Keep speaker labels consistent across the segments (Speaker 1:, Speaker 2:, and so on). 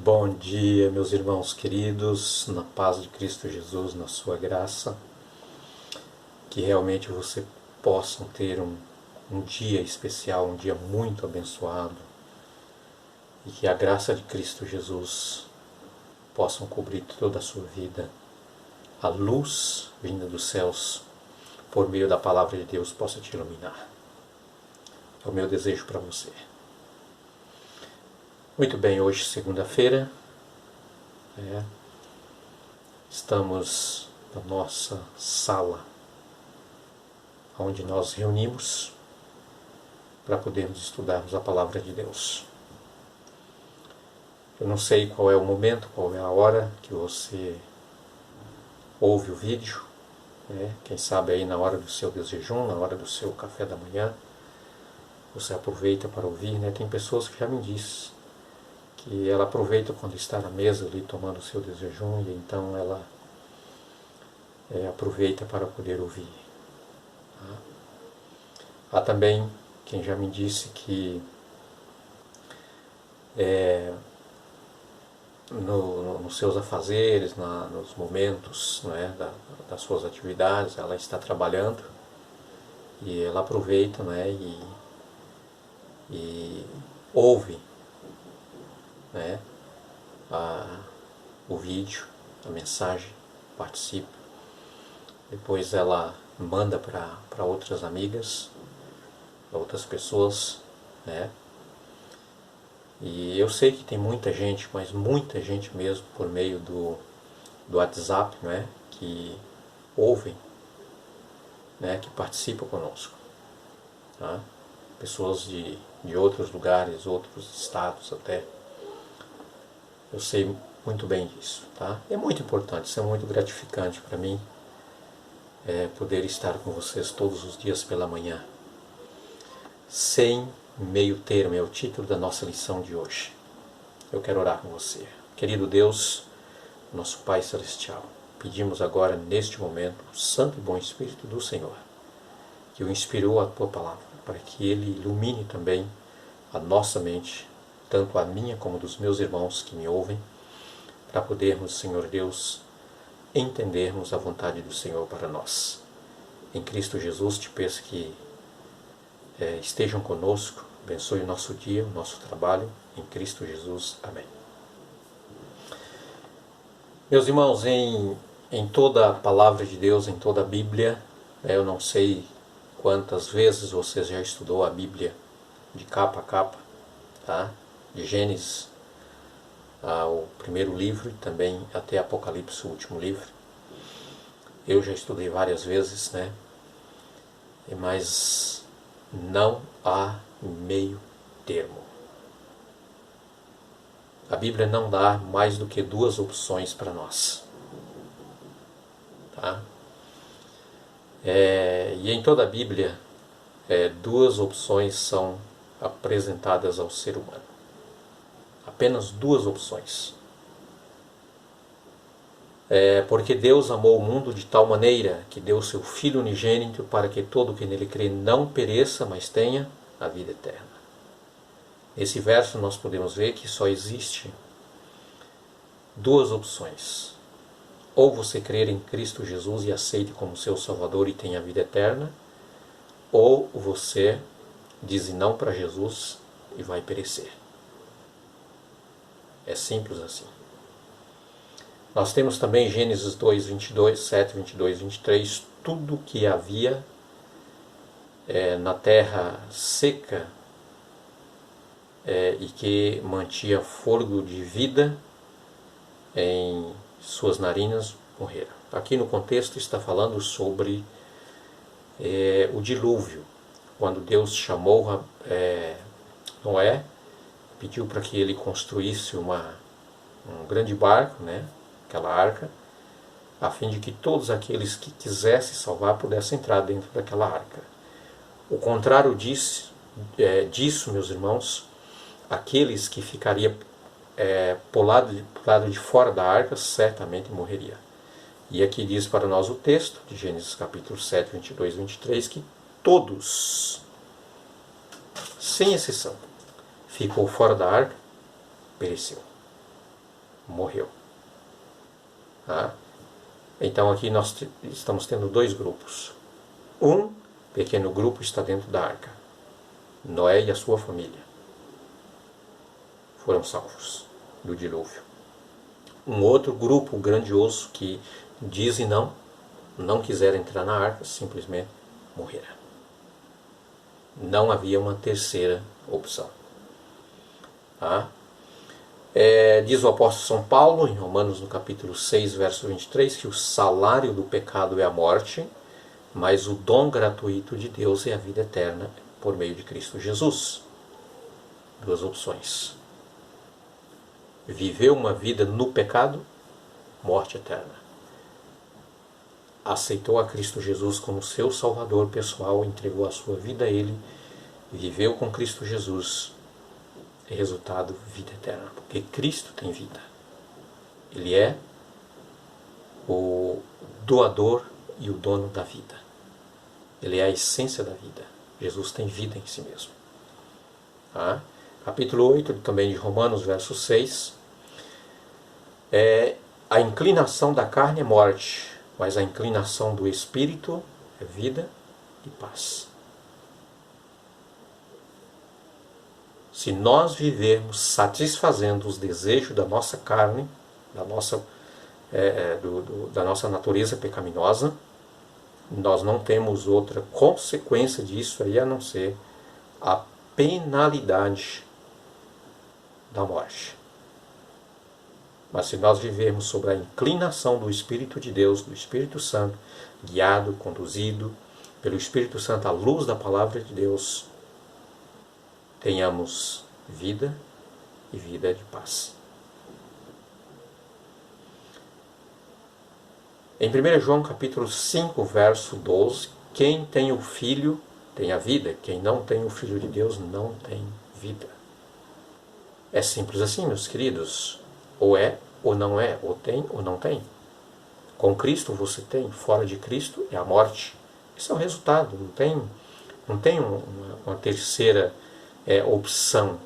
Speaker 1: Bom dia, meus irmãos queridos, na paz de Cristo Jesus, na sua graça, que realmente você possam ter um dia especial, um dia muito abençoado, e que a graça de Cristo Jesus possam cobrir toda a sua vida, a luz vinda dos céus, por meio da palavra de Deus, possa te iluminar. É o meu desejo para você. Muito bem, hoje segunda-feira, estamos na nossa sala, onde nós reunimos para podermos estudarmos a palavra de Deus. Eu não sei qual é o momento, qual é a hora que você ouve o vídeo, né? Quem sabe aí na hora do seu desjejum, na hora do seu café da manhã, você aproveita para ouvir, né? Tem pessoas que já me dizem que ela aproveita quando está na mesa ali tomando o seu desjejum e então ela aproveita para poder ouvir. Há também quem já me disse que nos seus afazeres, nos momentos, não é, das suas atividades, ela está trabalhando e ela aproveita, não é, e ouve, né, o vídeo, a mensagem, participa. Depois ela manda para outras amigas, para outras pessoas, né? E eu sei que tem muita gente, mas muita gente mesmo, por meio do WhatsApp, né, que ouvem, né, que participam conosco. Tá? Pessoas de outros lugares, outros estados até. Eu sei muito bem disso. Tá? É muito importante, isso é muito gratificante para mim, poder estar com vocês todos os dias pela manhã. Sem meio termo é o título da nossa lição de hoje. Eu quero orar com você. Querido Deus, nosso Pai Celestial, pedimos agora, neste momento, o Santo e Bom Espírito do Senhor, que o inspirou a Tua Palavra, para que Ele ilumine também a nossa mente, tanto a minha como dos meus irmãos que me ouvem, para podermos, Senhor Deus, entendermos a vontade do Senhor para nós. Em Cristo Jesus te peço que estejam conosco, abençoe o nosso dia, o nosso trabalho, em Cristo Jesus. Amém. Meus irmãos, em toda a palavra de Deus, em toda a Bíblia, eu não sei quantas vezes você já estudou a Bíblia de capa a capa, tá? De Gênesis ao primeiro livro e também até Apocalipse, o último livro. Eu já estudei várias vezes, né? Mas não há meio termo. A Bíblia não dá mais do que duas opções para nós. Tá? E em toda a Bíblia, duas opções são apresentadas ao ser humano. Apenas duas opções. Porque Deus amou o mundo de tal maneira que deu seu Filho unigênito para que todo que nele crê não pereça, mas tenha a vida eterna. Nesse verso nós podemos ver que só existe duas opções. Ou você crer em Cristo Jesus e aceite como seu Salvador e tenha a vida eterna, ou você diz não para Jesus e vai perecer. É simples assim. Nós temos também Gênesis 2, 22, 7, 22, 23, tudo que havia na terra seca e que mantinha fôlego de vida em suas narinas morreram. Aqui no contexto está falando sobre o dilúvio, quando Deus chamou Noé, pediu para que ele construísse um grande barco, né, aquela arca, a fim de que todos aqueles que quisessem salvar pudessem entrar dentro daquela arca. O contrário disso, meus irmãos, aqueles que ficariam por lado de fora da arca certamente morreria. E aqui diz para nós o texto de Gênesis capítulo 7, 22 e 23, que todos, sem exceção, ficou fora da arca, pereceu. morreu. Tá? Então aqui nós estamos tendo dois grupos. Um pequeno grupo está dentro da arca. Noé e a sua família foram salvos do dilúvio. Um outro grupo grandioso que diz e não quiser entrar na arca, simplesmente morrerá. Não havia uma terceira opção. Tá? Diz o apóstolo São Paulo, em Romanos, no capítulo 6, verso 23, que o salário do pecado é a morte, mas o dom gratuito de Deus é a vida eterna por meio de Cristo Jesus. Duas opções. Viver uma vida no pecado, morte eterna. Aceitou a Cristo Jesus como seu Salvador pessoal, entregou a sua vida a Ele, viveu com Cristo Jesus, resultado, vida eterna, porque Cristo tem vida. Ele é o doador e o dono da vida. Ele é a essência da vida. Jesus tem vida em si mesmo. Tá? Capítulo 8, também de Romanos, verso 6. A inclinação da carne é morte, mas a inclinação do Espírito é vida e paz. Se nós vivermos satisfazendo os desejos da nossa carne, da nossa natureza pecaminosa, nós não temos outra consequência disso aí a não ser a penalidade da morte. Mas se nós vivermos sobre a inclinação do Espírito de Deus, do Espírito Santo, guiado, conduzido pelo Espírito Santo à luz da Palavra de Deus, tenhamos vida e vida de paz. Em 1 João capítulo 5, verso 12, quem tem o Filho tem a vida, quem não tem o Filho de Deus não tem vida. É simples assim, meus queridos. Ou é ou não é, ou tem ou não tem. Com Cristo você tem, fora de Cristo é a morte. Esse é o resultado, não tem uma terceira opção.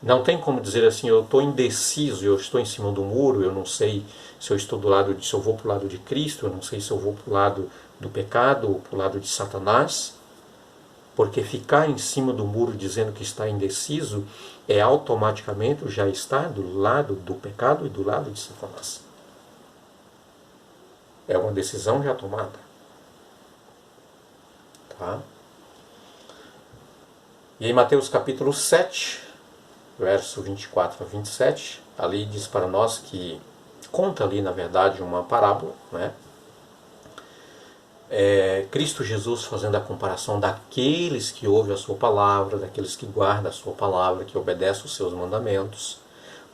Speaker 1: Não tem como dizer assim, eu estou indeciso, eu estou em cima do muro, eu não sei se eu estou se eu vou para o lado de Cristo, eu não sei se eu vou para o lado do pecado ou para o lado de Satanás, porque ficar em cima do muro dizendo que está indeciso é automaticamente já estar do lado do pecado e do lado de Satanás. É uma decisão já tomada. Tá? E em Mateus capítulo 7, verso 24 a 27, ali diz para nós que conta ali, na verdade, uma parábola, né? Cristo Jesus fazendo a comparação daqueles que ouvem a sua palavra, daqueles que guardam a sua palavra, que obedecem os seus mandamentos,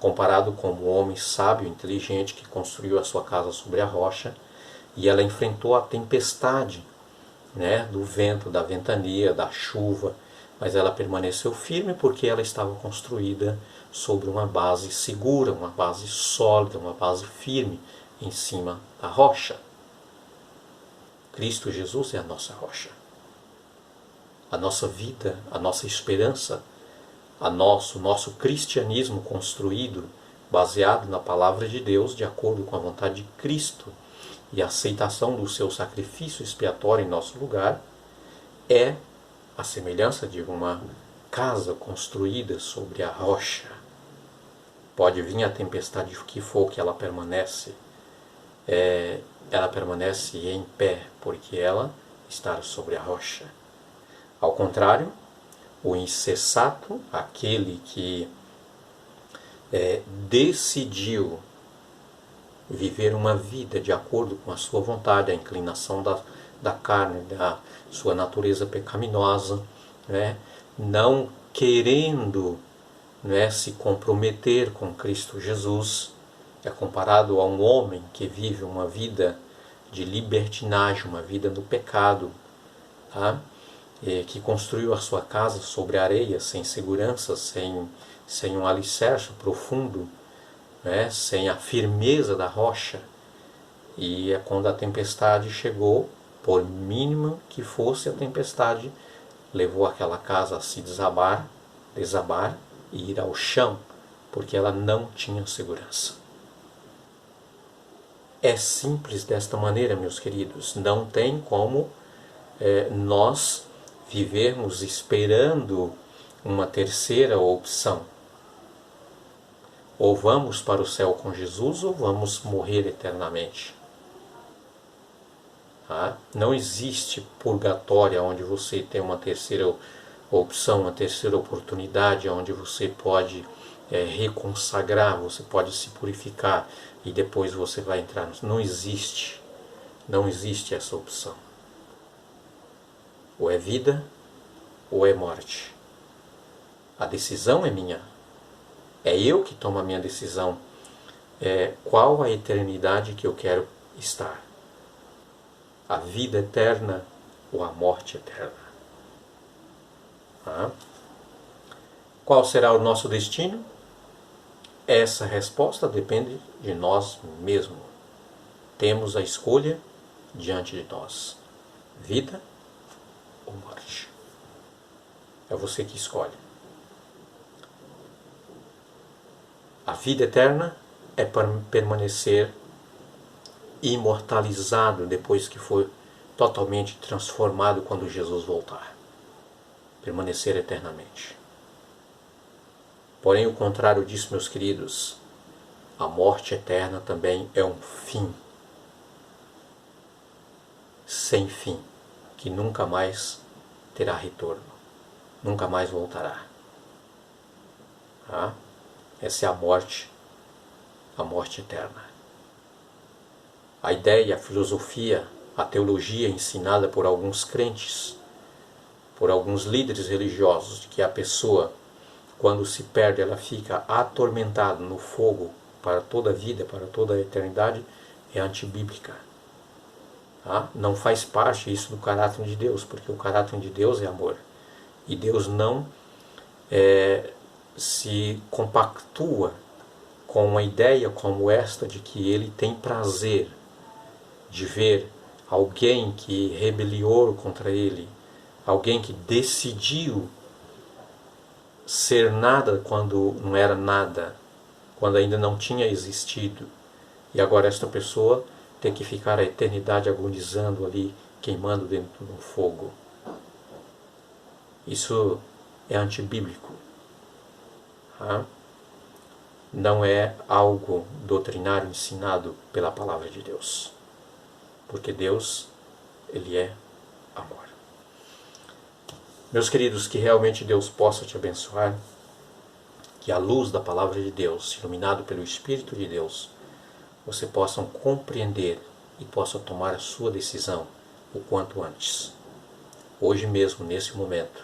Speaker 1: comparado com o homem sábio, inteligente, que construiu a sua casa sobre a rocha, e ela enfrentou a tempestade, né, do vento, da ventania, da chuva, mas ela permaneceu firme porque ela estava construída sobre uma base segura, uma base sólida, uma base firme em cima da rocha. Cristo Jesus é a nossa rocha. A nossa vida, a nossa esperança, o nosso cristianismo construído, baseado na palavra de Deus, de acordo com a vontade de Cristo e a aceitação do seu sacrifício expiatório em nosso lugar, é a semelhança de uma casa construída sobre a rocha. Pode vir a tempestade que for, que ela permanece em pé, porque ela está sobre a rocha. Ao contrário, o insensato, aquele que decidiu viver uma vida de acordo com a sua vontade, a inclinação da carne, da sua natureza pecaminosa, né? Não querendo, né, se comprometer com Cristo Jesus, é comparado a um homem que vive uma vida de libertinagem, uma vida no pecado, tá? Que construiu a sua casa sobre areia, sem segurança, sem um alicerce profundo, né? Sem a firmeza da rocha. E quando a tempestade chegou, por mínima que fosse a tempestade, levou aquela casa a se desabar e ir ao chão, porque ela não tinha segurança. É simples desta maneira, meus queridos. Não tem como nós vivermos esperando uma terceira opção. Ou vamos para o céu com Jesus, ou vamos morrer eternamente. Tá? Não existe purgatório onde você tem uma terceira opção, uma terceira oportunidade, onde você pode reconsagrar, você pode se purificar e depois você vai entrar. Não existe. Não existe essa opção. Ou é vida, ou é morte. A decisão é minha. É eu que tomo a minha decisão. Qual a eternidade que eu quero estar? A vida eterna ou a morte eterna? Tá? Qual será o nosso destino? Essa resposta depende de nós mesmos. Temos a escolha diante de nós. Vida ou morte? É você que escolhe. A vida eterna é para permanecer imortalizado depois que for totalmente transformado quando Jesus voltar. Permanecer eternamente. Porém, o contrário disso, meus queridos, a morte eterna também é um fim. Sem fim, que nunca mais terá retorno. Nunca mais voltará. Tá? Essa é a morte eterna. A ideia, a filosofia, a teologia ensinada por alguns crentes, por alguns líderes religiosos, de que a pessoa, quando se perde, ela fica atormentada no fogo para toda a vida, para toda a eternidade, é antibíblica. Tá? Não faz parte isso do caráter de Deus, porque o caráter de Deus é amor. E Deus não se compactua com uma ideia como esta de que Ele tem prazer de ver alguém que rebeliou contra Ele, alguém que decidiu ser nada quando não era nada, quando ainda não tinha existido, e agora esta pessoa tem que ficar a eternidade agonizando ali, queimando dentro do fogo. Isso é antibíblico. Tá? Não é algo doutrinário ensinado pela palavra de Deus. Porque Deus, Ele é amor. Meus queridos, que realmente Deus possa te abençoar, que a luz da palavra de Deus, iluminado pelo Espírito de Deus, você possa compreender e possa tomar a sua decisão o quanto antes. Hoje mesmo, nesse momento,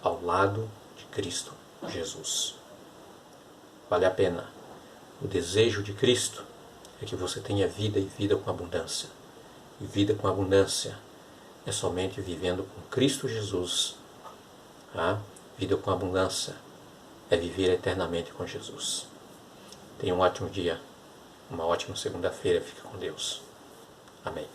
Speaker 1: ao lado de Cristo Jesus. Vale a pena. O desejo de Cristo é que você tenha vida e vida com abundância. E vida com abundância é somente vivendo com Cristo Jesus. Tá? Vida com abundância é viver eternamente com Jesus. Tenha um ótimo dia, uma ótima segunda-feira. Fica com Deus. Amém.